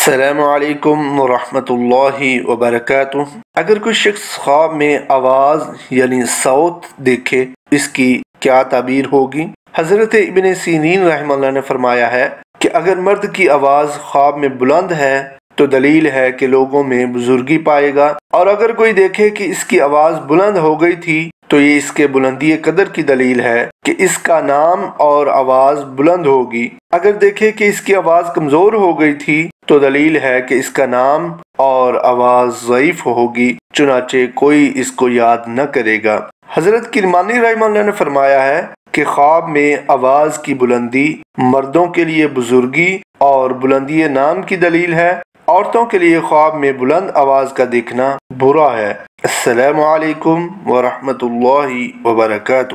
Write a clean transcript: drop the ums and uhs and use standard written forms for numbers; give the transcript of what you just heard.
السلام علیکم ورحمۃ اللہ وبرکاتہ۔ اگر کوئی شخص خواب میں آواز یعنی صوت دیکھے، اس کی کیا تعبیر ہوگی؟ حضرت ابن سیرین رحمہ اللہ نے فرمایا ہے کہ اگر مرد کی آواز خواب میں بلند ہے تو دلیل ہے کہ لوگوں میں بزرگی پائے گا، اور اگر کوئی دیکھے کہ اس کی آواز بلند ہو گئی تھی تو یہ اس کے بلندی قدر کی دلیل ہے کہ اس کا نام اور آواز بلند ہوگی۔ اگر دیکھے کہ اس کی آواز کمزور ہو گئی تھی تو دلیل ہے کہ اس کا نام اور آواز ضعیف ہوگی، چنانچہ کوئی اس کو یاد نہ کرے گا۔ حضرت کرمانی رحمہ اللہ نے فرمایا ہے کہ خواب میں آواز کی بلندی مردوں کے لیے بزرگی اور بلندی نام کی دلیل ہے، عورتوں کے لیے خواب میں بلند آواز کا دیکھنا برا ہے۔ السلام علیکم ورحمۃ اللہ وبرکاتہ۔